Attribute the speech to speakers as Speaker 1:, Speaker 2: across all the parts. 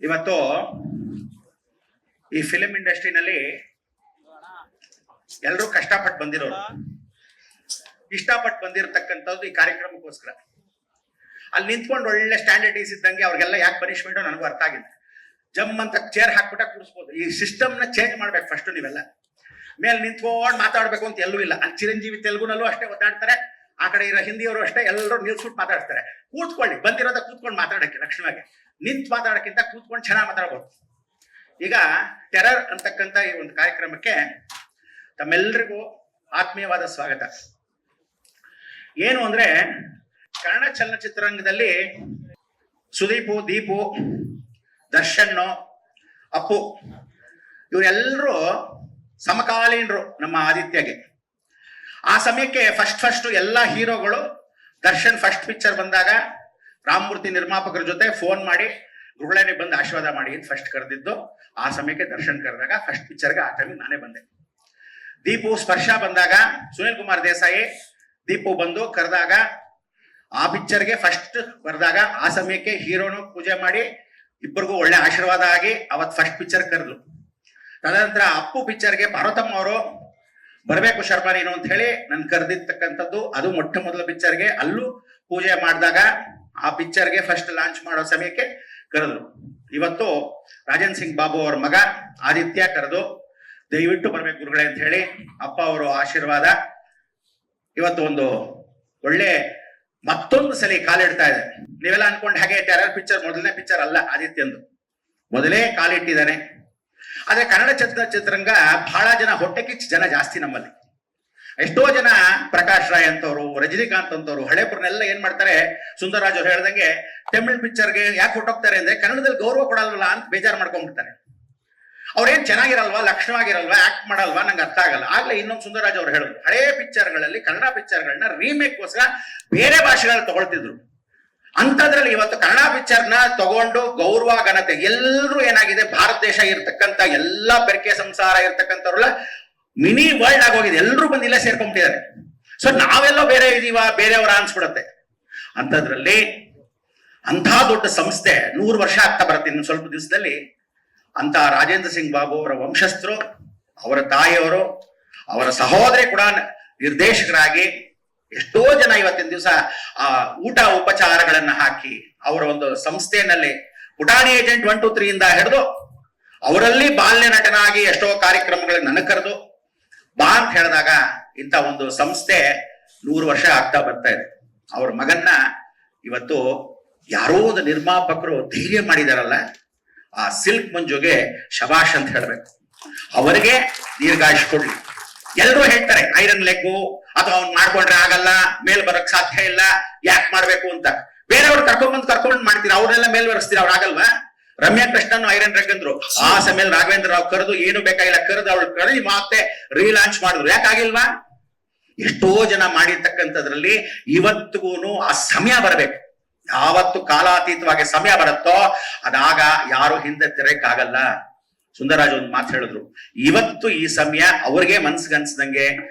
Speaker 1: ಇವತ್ತು ಈ ಫಿಲಿಂ ಇಂಡಸ್ಟ್ರಿನಲ್ಲಿ ಎಲ್ಲರೂ ಕಷ್ಟಪಟ್ಟು ಬಂದಿರೋರು, ಇಷ್ಟಪಟ್ಟು ಬಂದಿರತಕ್ಕಂಥದ್ದು ಈ ಕಾರ್ಯಕ್ರಮಕ್ಕೋಸ್ಕರ. ಅಲ್ಲಿ ನಿಂತ್ಕೊಂಡು ಒಳ್ಳೆ ಸ್ಟ್ಯಾಂಡರ್ಡೀಸ್ ಇದ್ದಂಗೆ ಅವ್ರಿಗೆಲ್ಲ ಯಾಕೆ ಪನಿಷ್ಮೆಂಟು ನನಗೂ ಅರ್ಥ ಆಗಿಲ್ಲ. ಜಮ್ ಅಂತ ಚೇರ್ ಹಾಕ್ಬಿಟ್ಟ ಕೂರಿಸ್ಬೋದು. ಈ ಸಿಸ್ಟಮ್ನ ಚೇಂಜ್ ಮಾಡ್ಬೇಕು ಫಸ್ಟ್. ನೀವೆಲ್ಲ ಮೇಲೆ ನಿಂತ್ಕೊಂಡು ಮಾತಾಡ್ಬೇಕು ಅಂತ ಎಲ್ಲೂ ಇಲ್ಲ. ಅಲ್ಲಿ ಚಿರಂಜೀವಿ ತೆಲುಗುನಲ್ಲೂ ಅಷ್ಟೇ ಒದ್ದಾಡ್ತಾರೆ, ಆ ಕಡೆ ಇರೋ ಹಿಂದಿಯವರು ಅಷ್ಟೇ, ಎಲ್ಲರೂ ನಿಲ್ಸ್ಬಿಟ್ಟು ಮಾತಾಡ್ತಾರೆ. ಕೂತ್ಕೊಳ್ಳಿ, ಬಂದಿರೋದ ಕೂತ್ಕೊಂಡು ಮಾತಾಡಕ್ಕೆ ಲಕ್ಷಣವಾಗಿ, ನಿಂತು ಮಾತಾಡೋಕ್ಕಿಂತ ಕೂತ್ಕೊಂಡು ಚೆನ್ನಾಗಿ ಮಾತಾಡ್ಬೋದು. ಈಗ ಟೆರರ್ ಅಂತಕ್ಕಂಥ ಈ ಒಂದು ಕಾರ್ಯಕ್ರಮಕ್ಕೆ ತಮ್ಮೆಲ್ಲರಿಗೂ ಆತ್ಮೀಯವಾದ ಸ್ವಾಗತ. ಏನು ಅಂದ್ರೆ, ಕನ್ನಡ ಚಲನಚಿತ್ರರಂಗದಲ್ಲಿ ಸುದೀಪು, ದೀಪು, ದರ್ಶನ್, ಅಪ್ಪು ಇವರೆಲ್ಲರೂ ಸಮಕಾಲೀನರು ನಮ್ಮ ಆದಿತ್ಯಗೆ. ಆ ಸಮಯಕ್ಕೆ ಫಸ್ಟ್ ಎಲ್ಲ ಹೀರೋಗಳು ದರ್ಶನ್ ಫಸ್ಟ್ ಪಿಕ್ಚರ್ ಬಂದಾಗ ರಾಮಮೂರ್ತಿ ನಿರ್ಮಾಪಕರ ಜೊತೆ ಫೋನ್ ಮಾಡಿ ಗುರುಳೇನೆ ಬಂದು ಆಶೀರ್ವಾದ ಮಾಡಿ ಅಂತ ಫಸ್ಟ್ ಕರೆದಿದ್ದು. ಆ ಸಮಯಕ್ಕೆ ದರ್ಶನ್ ಕರೆದಾಗ ಫಸ್ಟ್ ಪಿಕ್ಚರ್ಗೆ ಆ ಟೈಮಿಗೆ ನಾನೇ ಬಂದೆ. ದೀಪು ಸ್ಪರ್ಶ ಬಂದಾಗ ಸುನಿಲ್ ಕುಮಾರ್ ದೇಸಾಯಿ ದೀಪು ಬಂದು ಕರೆದಾಗ ಆ ಪಿಕ್ಚರ್ಗೆ ಫಸ್ಟ್ ಬರೆದಾಗ ಆ ಸಮಯಕ್ಕೆ ಹೀರೋನು ಪೂಜೆ ಮಾಡಿ ಇಬ್ಬರಿಗೂ ಒಳ್ಳೆ ಆಶೀರ್ವಾದ ಆಗಿ ಅವತ್ತು ಫಸ್ಟ್ ಪಿಕ್ಚರ್ ಕರೆದ್ರು. ತದನಂತರ ಅಪ್ಪು ಪಿಕ್ಚರ್ಗೆ ಪಾರ್ವತಮ್ಮ ಅವರು ಬರಬೇಕು ಶರ್ಮಾ ನೀನು ಅಂತ ಹೇಳಿ ನನ್ ಕರೆದಿರ್ತಕ್ಕಂಥದ್ದು. ಅದು ಮೊಟ್ಟ ಮೊದಲ ಪಿಕ್ಚರ್ಗೆ ಅಲ್ಲೂ ಪೂಜೆ ಮಾಡಿದಾಗ ಆ ಪಿಕ್ಚರ್ಗೆ ಫಸ್ಟ್ ಲಾಂಚ್ ಮಾಡೋ ಸಮಯಕ್ಕೆ ಕರೆದ್ರು. ಇವತ್ತು ರಾಜೇಂದ್ರ ಸಿಂಗ್ ಬಾಬು ಅವ್ರ ಮಗ ಆದಿತ್ಯ ಕರೆದು ದಯವಿಟ್ಟು ಬರ್ಬೇಕು ಗುರುಗಳೇ ಅಂತ ಹೇಳಿ ಅಪ್ಪ ಅವರು ಆಶೀರ್ವಾದ. ಇವತ್ತು ಒಂದು ಒಳ್ಳೆ ಮತ್ತೊಂದು ಸಲ ಕಾಲಿಡ್ತಾ ಇದೆ. ನೀವೆಲ್ಲ ಅನ್ಕೊಂಡ್ ಹಾಗೆ ಟೆರರ್ ಪಿಕ್ಚರ್ ಮೊದಲನೇ ಪಿಕ್ಚರ್ ಅಲ್ಲ ಆದಿತ್ಯಂದು, ಮೊದಲೇ ಕಾಲಿಟ್ಟಿದ್ದಾನೆ. ಆದ್ರೆ ಕನ್ನಡ ಚಿತ್ರರಂಗ ಬಹಳ ಜನ ಹೊಟ್ಟೆ ಕಿಚ್ಚು ಜನ ಜಾಸ್ತಿ ನಮ್ಮಲ್ಲಿ. ಎಷ್ಟೋ ಜನ ಪ್ರಕಾಶ್ ರಾಯ್ ಅಂತವ್ರು, ರಜನಿಕಾಂತ್ ಅಂತವ್ರು, ಹಳೇಪುರನೆಲ್ಲ ಏನ್ ಮಾಡ್ತಾರೆ, ಸುಂದರರಾಜ್ ಅವ್ರು ಹೇಳ್ದಂಗೆ ತಮಿಳ್ ಪಿಕ್ಚರ್ಗೆ ಯಾಕೆ ಹೊಟ್ಟೋಗ್ತಾರೆ ಅಂದ್ರೆ ಕನ್ನಡದಲ್ಲಿ ಗೌರವ ಕೊಡಲ್ವಲ್ಲ ಅಂತ ಬೇಜಾರು ಮಾಡ್ಕೊಂಡ್ಬಿಡ್ತಾರೆ. ಅವ್ರೇನ್ ಚೆನ್ನಾಗಿರಲ್ವಾ, ಲಕ್ಷಣವಾಗಿರಲ್ವಾ, ಆಕ್ಟ್ ಮಾಡಲ್ವಾ, ನಂಗೆ ಅರ್ಥ ಆಗಲ್ಲ. ಆಗ್ಲೇ ಇನ್ನೊಂದು ಸುಂದರರಾಜ್ ಅವ್ರು ಹೇಳಿದ್ರು, ಹಳೇ ಪಿಕ್ಚರ್ಗಳಲ್ಲಿ ಕನ್ನಡ ಪಿಕ್ಚರ್ಗಳನ್ನ ರೀಮೇಕ್ಗೋಸ್ಕರ ಬೇರೆ ಭಾಷೆಗಳಲ್ಲಿ ತಗೊಳ್ತಿದ್ರು. ಅಂತದ್ರಲ್ಲಿ ಇವತ್ತು ಕನ್ನಡ ಪಿಕ್ಚರ್ನ ತಗೊಂಡು ಗೌರವ ಘನತೆ ಎಲ್ಲರೂ ಏನಾಗಿದೆ, ಭಾರತ ದೇಶ ಇರ್ತಕ್ಕಂಥ ಎಲ್ಲಾ ಬೆರಕೆ ಸಂಸಾರ ಇರ್ತಕ್ಕಂಥವ್ರೆಲ್ಲ ಮಿನಿ ವರ್ಲ್ಡ್ ಆಗೋಗಿದೆ. ಎಲ್ಲರೂ ಬಂದು ಇಲ್ಲೇ ಸೇರ್ಕೊಂಡ್ಬಿಟ್ಟಿದ್ದಾರೆ. ಸೊ ನಾವೆಲ್ಲೋ ಬೇರೆ ಇದೀವ, ಬೇರೆಯವರ ಅನ್ಸ್ಬಿಡತ್ತೆ. ಅಂಥದ್ರಲ್ಲಿ ಅಂಥ ದೊಡ್ಡ ಸಂಸ್ಥೆ 100 ವರ್ಷ ಆಗ್ತಾ ಬರುತ್ತೆ ಇನ್ನು ಸ್ವಲ್ಪ ದಿವಸದಲ್ಲಿ. ಅಂತ ರಾಜೇಂದ್ರ ಸಿಂಗ್ ಬಾಬು ಅವರ ವಂಶಸ್ಥರು, ಅವರ ತಾಯಿಯವರು, ಅವರ ಸಹೋದರಿ ಕೂಡ ನಿರ್ದೇಶಕರಾಗಿ ಎಷ್ಟೋ ಜನ ಇವತ್ತಿನ ದಿವಸ ಆ ಊಟ ಉಪಚಾರಗಳನ್ನ ಹಾಕಿ ಅವರ ಒಂದು ಸಂಸ್ಥೆಯಲ್ಲಿ ಪುಟಾಣಿ ಏಜೆಂಟ್ 1, 2, 3 ಇಂದ ಹಿಡಿದು ಅವರಲ್ಲಿ ಬಾಲ್ಯ ನಟನಾಗಿ ಎಷ್ಟೋ ಕಾರ್ಯಕ್ರಮಗಳಿಗೆ ನನಗೆ ಕರೆದು ಬಾ ಅಂತ ಹೇಳಿದಾಗ ಇಂಥ ಒಂದು ಸಂಸ್ಥೆ 100 ವರ್ಷ ಆಗ್ತಾ ಬರ್ತಾ ಇದೆ. ಅವ್ರ ಮಗನ್ನ ಇವತ್ತು ಯಾರೋ ಒಂದು ನಿರ್ಮಾಪಕರು ಧೈರ್ಯ ಮಾಡಿದಾರಲ್ಲ, ಆ ಸಿಲ್ಕ್ ಮಂಜುಗೆ ಶಬಾಷ್ ಅಂತ ಹೇಳ್ಬೇಕು. ಅವರಿಗೆ ದೀರ್ಘಾಯುಷ್ ಕೊಡ್ಲಿ. ಎಲ್ಲರೂ ಹೇಳ್ತಾರೆ ಐರನ್ ಲೆಗ್ಗು ಅಥವಾ ಅವ್ನು ಮಾಡ್ಕೊಂಡ್ರೆ ಆಗಲ್ಲ, ಮೇಲ್ ಬರಕ್ ಸಾಧ್ಯ ಇಲ್ಲ, ಯಾಕೆ ಮಾಡ್ಬೇಕು ಅಂತ. ಬೇರೆಯವ್ರು ಕರ್ಕೊಂಡ್ ಮಾಡ್ತೀರಾ, ಅವ್ರನ್ನೆಲ್ಲ ಮೇಲ್ ಬರೆಸ್ತೀರಾ, ಅವ್ರು ಆಗಲ್ವಾ? ರಮ್ಯಾ ಕೃಷ್ಣನ್ ಐರನ್ ರೆಗ್ ಅಂದ್ರು. ಆ ಸಮಯದಲ್ಲಿ ರಾಘವೇಂದ್ರ ರಾವ್ ಕರೆದು ಏನು ಬೇಕಾಗಿಲ್ಲ ಕರೆದು ಅವಳು ಕರೆದಿ ಮತ್ತೆ ರೀಲಾಂಚ್ ಮಾಡಿದ್ರು. ಯಾಕಾಗಿಲ್ವಾ? ಎಷ್ಟೋ ಜನ ಮಾಡಿರ್ತಕ್ಕಂಥದ್ರಲ್ಲಿ ಇವತ್ತಿಗೂ ಆ ಸಮಯ ಬರಬೇಕು. ಯಾವತ್ತು ಕಾಲಾತೀತವಾಗಿ ಸಮಯ ಬರುತ್ತೋ ಅದಾಗ ಯಾರು ಹಿಂದೆ ತೆರಕ್ಕಾಗಲ್ಲ. ಸುಂದರರಾಜ್ ಒಂದು ಮಾತು ಹೇಳಿದ್ರು, ಇವತ್ತು ಈ ಸಮಯ ಅವ್ರಿಗೆ ಮನ್ಸಿಗನ್ಸ್ದಂಗೆ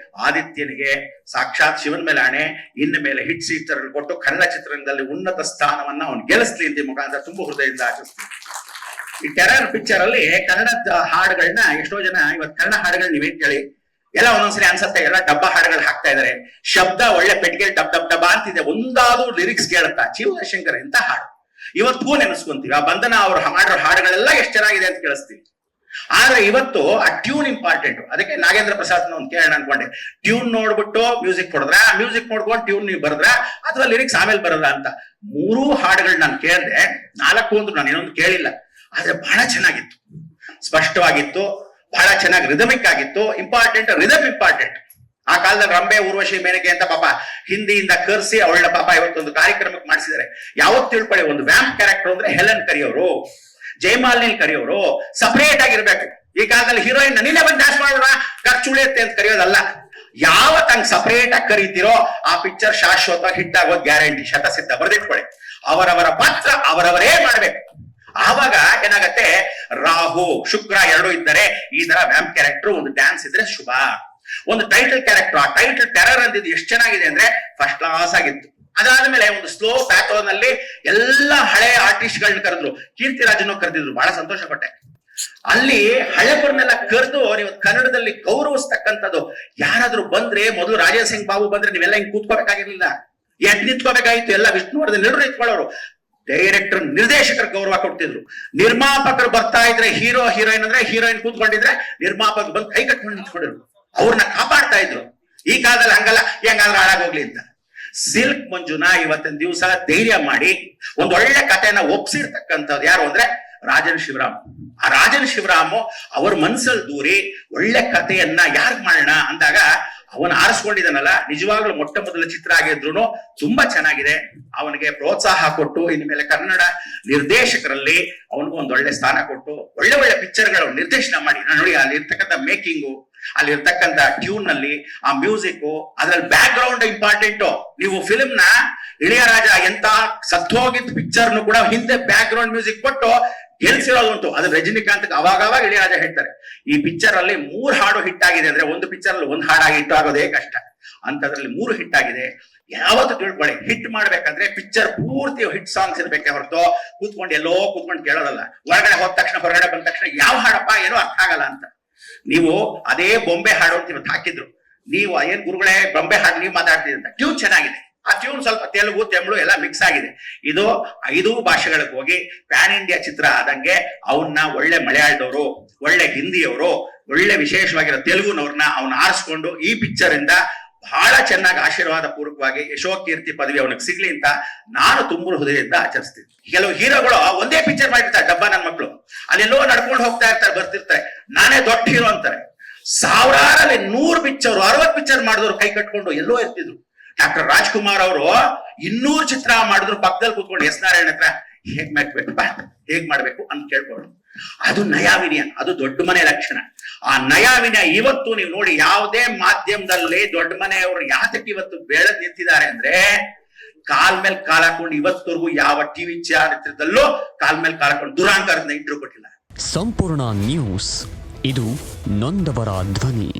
Speaker 1: ಆದಿತ್ಯನಿಗೆ ಸಾಕ್ಷಾತ್ ಶಿವನ್ ಮೇಲೆ ಆಣೆ, ಇನ್ನ ಮೇಲೆ ಹಿಟ್ ಚಿತ್ರಗಳು ಕೊಟ್ಟು ಕನ್ನಡ ಚಿತ್ರರಂಗದಲ್ಲಿ ಉನ್ನತ ಸ್ಥಾನವನ್ನ ಅವ್ನು ಗೆಲ್ಲಿಸ್ಲಿ ಅಂತ ಮುಖಾಂತರ ತುಂಬ ಹೃದಯದಿಂದ ಆಚರಿಸ್ತೀನಿ. ಈ ಟೆರರ್ ಪಿಕ್ಚರ್ ಅಲ್ಲಿ ಕನ್ನಡದ ಹಾಡುಗಳನ್ನ ಎಷ್ಟೋ ಜನ ಇವತ್ತು ಕನ್ನಡ ಹಾಡುಗಳನ್ನ ನೀವೇನ್ ಕೇಳಿ ಎಲ್ಲ ಒಂದೊಂದ್ಸರಿ ಅನ್ಸತ್ತೆ, ಎಲ್ಲ ಡಬ್ಬ ಹಾಡುಗಳು ಹಾಕ್ತಾ ಇದಾರೆ. ಶಬ್ದ ಒಳ್ಳೆ ಪೆಟ್ಟಿಗೆ ಡಬ್ ಡಬ್ ಡಬ್ಬ ಅಂತಿದೆ, ಒಂದಾದ್ರೂ ಲಿರಿಕ್ಸ್ ಕೇಳುತ್ತಾ ಜೀವಶಂಕರ್ ಎಂತ ಹಾಡು ಇವತ್ತು ನೆನೆಸ್ಕೊಂತೀವಿ. ಆ ಬಂಧನ ಅವ್ರು ಮಾಡಿರೋ ಹಾಡುಗಳೆಲ್ಲ ಎಷ್ಟು ಚೆನ್ನಾಗಿದೆ ಅಂತ ಕೇಳಿಸ್ತೀವಿ. ಆದ್ರೆ ಇವತ್ತು ಆ ಟ್ಯೂನ್ ಇಂಪಾರ್ಟೆಂಟ್. ಅದಕ್ಕೆ ನಾಗೇಂದ್ರ ಪ್ರಸಾದ್ ಒಂದು ಕೇಳೋಣ ಅನ್ಕೊಂಡೆ, ಟ್ಯೂನ್ ನೋಡ್ಬಿಟ್ಟು ಮ್ಯೂಸಿಕ್ ಕೊಡಿದ್ರ, ಮ್ಯೂಸಿಕ್ ನೋಡ್ಕೊಂಡು ಟ್ಯೂನ್ ನೀವು ಬರದ್ರ ಅಥವಾ ಲಿರಿಕ್ಸ್ ಆಮೇಲೆ ಬರದ್ರ ಅಂತ. 3 ಹಾಡುಗಳು ನಾನು ಕೇಳಿದೆ, 4 ಅಂದ್ರು ನಾನು ಏನೊಂದು ಕೇಳಿಲ್ಲ. ಆದ್ರೆ ಬಹಳ ಚೆನ್ನಾಗಿತ್ತು, ಸ್ಪಷ್ಟವಾಗಿತ್ತು, ಬಹಳ ಚೆನ್ನಾಗಿ ರಿದಮಿಕ್ ಆಗಿತ್ತು. Important rhythm important. ಆ ಕಾಲದಲ್ಲಿ ರಂಬೆ, ಊರ್ವಶಿ, ಮೇನಕೆ ಅಂತ ಪಾಪ ಹಿಂದಿಯಿಂದ ಕರ್ಸಿ ಅವಳ ಪಾಪ ಇವತ್ತೊಂದು ಕಾರ್ಯಕ್ರಮಕ್ಕೆ ಮಾಡಿಸಿದ್ದಾರೆ. ಯಾವತ್ತು ತಿಳ್ಕೊಳ್ಳಿ, ಒಂದು ವ್ಯಾಂಪ್ ಕ್ಯಾರೆಕ್ಟರ್ ಅಂದ್ರೆ ಹೆಲನ್ ಕರಿಯೋರು, ಜಯಮಾಲಿನಿ ಕರಿಯೋರು ಸಪರೇಟ್ ಆಗಿರ್ಬೇಕು. ಈ ಕಾಲದಲ್ಲಿ ಹೀರೋಯಿನ್ ನೀನೇ ಬಂದು ಡ್ಯಾನ್ಸ್ ಮಾಡೋಣ ಖರ್ಚು ಉಳಿಯುತ್ತೆ ಅಂತ ಕರೆಯೋದಲ್ಲ. ಯಾವತ್ ಹಂಗ್ ಸಪರೇಟ್ ಆಗಿ ಕರೀತಿರೋ ಆ ಪಿಕ್ಚರ್ ಶಾಶ್ವತ ಹಿಟ್ ಆಗೋದು ಗ್ಯಾರಂಟಿ, ಶತಸಿದ್ಧ. ಬರೆದಿಟ್ಕೊಳ್ಳಿ, ಅವರವರ ಪಾತ್ರ ಅವರವರೇ ಮಾಡ್ಬೇಕು. ಆವಾಗ ಏನಾಗತ್ತೆ, ರಾಹು ಶುಕ್ರ 2 ಇದ್ದರೆ ಈ ತರ ವ್ಯಾಂಪ್ ಕ್ಯಾರೆಕ್ಟರ್, ಒಂದು ಡ್ಯಾನ್ಸ್ ಇದ್ರೆ ಶುಭ. ಒಂದು ಟೈಟಲ್ ಕ್ಯಾರೆಕ್ಟರ್, ಆ ಟೈಟಲ್ ಟೆರರ್ ಅಂದಿದ್ದು ಎಷ್ಟು ಚೆನ್ನಾಗಿದೆ ಅಂದ್ರೆ ಫಸ್ಟ್ ಕ್ಲಾಸ್ ಆಗಿತ್ತು. ಅದಾದ್ಮೇಲೆ ಒಂದು ಸ್ಲೋ ಪ್ಯಾಥೋನಲ್ಲಿ ಎಲ್ಲ ಹಳೆ ಆರ್ಟಿಸ್ಟ್ ಗಳನ್ನ ಕರೆದ್ರು, ಕೀರ್ತಿರಾಜನ್ನು ಕರೆದಿದ್ರು, ಬಹಳ ಸಂತೋಷ ಪಟ್ಟೆ. ಅಲ್ಲಿ ಹಳೆಬರನ್ನೆಲ್ಲ ಕರೆದು ನೀವು ಕನ್ನಡದಲ್ಲಿ ಗೌರವಿಸ್ತಕ್ಕಂಥದ್ದು. ಯಾರಾದ್ರೂ ಬಂದ್ರೆ ಮೊದಲು ರಾಜೇಂದ್ರ ಸಿಂಗ್ ಬಾಬು ಬಂದ್ರೆ ನೀವೆಲ್ಲ ಹಿಂಗ್ ಕೂತ್ಕೋಬೇಕಾಗಿರ್ಲಿಲ್ಲ, ಎದ್ ನಿಂತ್ಕೋಬೇಕಾಗಿತ್ತು. ಎಲ್ಲ ವಿಷ್ಣುವರ್ಧನ್ ಎಲ್ಲರೂ ನಿಂತ್ಕೊಳ್ಳೋರು. ಡೈರೆಕ್ಟರ್ ನಿರ್ದೇಶಕರು ಗೌರವ ಕೊಡ್ತಿದ್ರು. ನಿರ್ಮಾಪಕರು ಬರ್ತಾ ಇದ್ರೆ ಹೀರೋ ಹೀರೋಯಿನ್ ಅಂದ್ರೆ ಹೀರೋಯಿನ್ ಕೂತ್ಕೊಂಡಿದ್ರೆ ನಿರ್ಮಾಪಕರು ಬಂದು ಕೈ ಕಟ್ಕೊಂಡು ನಿಂತ್ಕೊಂಡಿದ್ರು, ಅವ್ರನ್ನ ಕಾಪಾಡ್ತಾ ಇದ್ರು. ಈ ಕಾಲದಲ್ಲಿ ಹಂಗಲ್ಲ, ಹೆಂಗಾದ್ರೂ ಹಾಳಾಗೋಗ್ಲಿ ಅಂತ. ಸಿಲ್ಕ್ ಮಂಜುನ ಇವತ್ತಿನ ದಿವಸ ಧೈರ್ಯ ಮಾಡಿ ಒಂದೊಳ್ಳೆ ಕಥೆನ ಒಪ್ಸಿರ್ತಕ್ಕಂಥದ್ದು ಯಾರು ಅಂದ್ರೆ ರಾಜನ್ ಶಿವರಾಮ್. ಆ ರಾಜನ್ ಶಿವರಾಮು ಅವ್ರ ಮನ್ಸಲ್ಲಿ ದೂರಿ ಒಳ್ಳೆ ಕಥೆಯನ್ನ ಯಾರ್ಗ್ ಮಾಡೋಣ ಅಂದಾಗ ಅವನ ಆರಿಸ್ಕೊಂಡಿದ್ದಾನಲ್ಲ, ನಿಜವಾಗ್ಲೂ ಮೊಟ್ಟ ಮೊದಲ ಚಿತ್ರ ಆಗಿದ್ರು ತುಂಬಾ ಚೆನ್ನಾಗಿದೆ. ಅವನಿಗೆ ಪ್ರೋತ್ಸಾಹ ಕೊಟ್ಟು ಇನ್ಮೇಲೆ ಕನ್ನಡ ನಿರ್ದೇಶಕರಲ್ಲಿ ಅವನಿಗೂ ಒಂದು ಒಳ್ಳೆ ಸ್ಥಾನ ಕೊಟ್ಟು ಒಳ್ಳೆ ಒಳ್ಳೆ ಪಿಕ್ಚರ್ಗಳು ನಿರ್ದೇಶನ ಮಾಡಿ ನೋಡಿ. ಅಲ್ಲಿ ಇರ್ತಕ್ಕಂಥ ಮೇಕಿಂಗು, ಅಲ್ಲಿ ಇರ್ತಕ್ಕಂಥ ಟ್ಯೂನ್ ನಲ್ಲಿ ಆ ಮ್ಯೂಸಿಕ್, ಅದ್ರಲ್ಲಿ ಬ್ಯಾಕ್ ಗ್ರೌಂಡ್ ಇಂಪಾರ್ಟೆಂಟ್. ನೀವು ಫಿಲ್ಮ್ ನ ಇಳಿಯರಾಜ ಎಂತ ಸತ್ತೋಗಿದ್ದ ಪಿಕ್ಚರ್ನು ಕೂಡ ಹಿಂದೆ ಬ್ಯಾಕ್ ಗ್ರೌಂಡ್ ಮ್ಯೂಸಿಕ್ ಕೊಟ್ಟು ಗೆಲ್ಸಿರೋದುಂಟು. ಅದು ರಜನಿಕಾಂತ್ ಅವಾಗವಾಗ ಇಳಿಯರಾಜ ಹೇಳ್ತಾರೆ, ಈ ಪಿಕ್ಚರ್ ಅಲ್ಲಿ 3 ಹಾಡು ಹಿಟ್ ಆಗಿದೆ ಅಂದ್ರೆ ಒಂದು ಪಿಕ್ಚರ್ ಅಲ್ಲಿ 1 ಹಾಡಾಗಿ ಹಿಟ್ ಆಗೋದೇ ಕಷ್ಟ. ಅಂತದ್ರಲ್ಲಿ 3 ಹಿಟ್ ಆಗಿದೆ. ಯಾವತ್ತು ತಿಳ್ಕೊಳ್ಳಿ, ಹಿಟ್ ಮಾಡ್ಬೇಕಂದ್ರೆ ಪಿಕ್ಚರ್ ಪೂರ್ತಿ ಹಿಟ್ ಸಾಂಗ್ಸ್ ಇರ್ಬೇಕೆ ಹೊರತು ಕೂತ್ಕೊಂಡು ಎಲ್ಲೋ ಕೂತ್ಕೊಂಡು ಕೇಳೋದಲ್ಲ. ಒಳಗಡೆ ಹೋದ ತಕ್ಷಣ ಹೊರಗಡೆ ಬಂದ ತಕ್ಷಣ ಯಾವ ಹಾಡಪ್ಪ ಏನೋ ಅರ್ಥ ಆಗಲ್ಲ ಅಂತ. ನೀವು ಅದೇ ಬೊಂಬೆ ಹಾಡು ಅಂತ ಇವತ್ತು ಹಾಕಿದ್ರು, ನೀವು ಏನ್ ಗುರುಗಳೇ ಬೊಂಬೆ ಹಾಡು ನೀವು ಮಾತಾಡ್ತೀರಿ ಅಂತ. ಟ್ಯೂನ್ ಚೆನ್ನಾಗಿದೆ, ಆ ಟ್ಯೂನ್ ಸ್ವಲ್ಪ ತೆಲುಗು ತಮಿಳು ಎಲ್ಲ ಮಿಕ್ಸ್ ಆಗಿದೆ. ಇದು 5 ಭಾಷೆಗಳಿಗೆ ಹೋಗಿ ಪ್ಯಾನ್ ಇಂಡಿಯಾ ಚಿತ್ರ ಆದಂಗೆ ಅವನ್ನ ಒಳ್ಳೆ ಮಲಯಾಳದವರು, ಒಳ್ಳೆ ಹಿಂದಿಯವರು, ಒಳ್ಳೆ ವಿಶೇಷವಾಗಿರೋ ತೆಲುಗುನವ್ರನ್ನ ಅವನ್ನ ಆರಿಸ್ಕೊಂಡು ಈ ಪಿಕ್ಚರ್ ಇಂದ ಬಹಳ ಚೆನ್ನಾಗಿ ಆಶೀರ್ವಾದ ಪೂರ್ವಕವಾಗಿ ಯಶೋಕೀರ್ತಿ ಪದವಿ ಅವನಿಗೆ ಸಿಗ್ಲಿ ಅಂತ ನಾನು ತುಂಬ ಹೃದಯದಿಂದ ಆಚರಿಸ್ತೀನಿ. ಕೆಲವು ಹೀರೋಗಳು ಒಂದೇ ಪಿಕ್ಚರ್ ಮಾಡಿರ್ತಾರೆ, ಡಬ್ಬ ನನ್ನ ಮಕ್ಕಳು ಅಲ್ಲೆಲ್ಲೋ ನಡ್ಕೊಂಡು ಹೋಗ್ತಾ ಇರ್ತಾರೆ, ಬರ್ತಿರ್ತಾರೆ, ನಾನೇ ದೊಡ್ಡ ಹೀರೋ ಅಂತಾರೆ. ಸಾವಿರಾರಲ್ಲಿ 100 ಪಿಕ್ಚರ್ 60 ಪಿಕ್ಚರ್ ಮಾಡಿದವರು ಕೈ ಕಟ್ಕೊಂಡು ಎಲ್ಲೋ ಇರ್ತಿದ್ರು. ಡಾಕ್ಟರ್ ರಾಜ್ಕುಮಾರ್ ಅವರು 200 ಚಿತ್ರ ಮಾಡಿದ್ರು, ಪಕ್ಕದಲ್ಲಿ ಕೂತ್ಕೊಂಡು ಎಸ್ ನಾರಾಯಣ ಹತ್ರ ಹೇಗ್ ಮಾಡ್ಬೇಕಪ್ಪ, ಹೇಗ್ ಮಾಡ್ಬೇಕು ಅಂತ ಕೇಳ್ಕೊಂಡು. ಅದು ನಯಾವಿನಯ, ಅದು ದೊಡ್ಡ ಮನೆ ಲಕ್ಷಣ. ಆ ನಯಾವಿನಯ ಇವತ್ತು ನೀವು ನೋಡಿ, ಯಾವುದೇ ಮಾಧ್ಯಮದಲ್ಲಿ ದೊಡ್ಡ ಮನೆಯವರು ಯಾತಕ್ಕೆ ಇವತ್ತು ಬೆಳೆದ್ ನಿಂತಿದ್ದಾರೆ ಅಂದ್ರೆ, ಕಾಲ್ ಮೇಲೆ ಕಾಲ್ ಹಾಕೊಂಡು ಇವತ್ತವರೆಗೂ ಯಾವ ಟಿವಿ ಚಾರಿತ್ರದಲ್ಲೂ ಕಾಲ್ ಮೇಲೆ ಕಾಲ್ ಹಾಕೊಂಡು ದುರಾಂಕಾರದ ಇಂಟ್ರೂ ಕೊಟ್ಟಿಲ್ಲ.
Speaker 2: ಸಂಪೂರ್ಣ ನ್ಯೂಸ್, ಇದು ನೊಂದವರ ಧ್ವನಿ.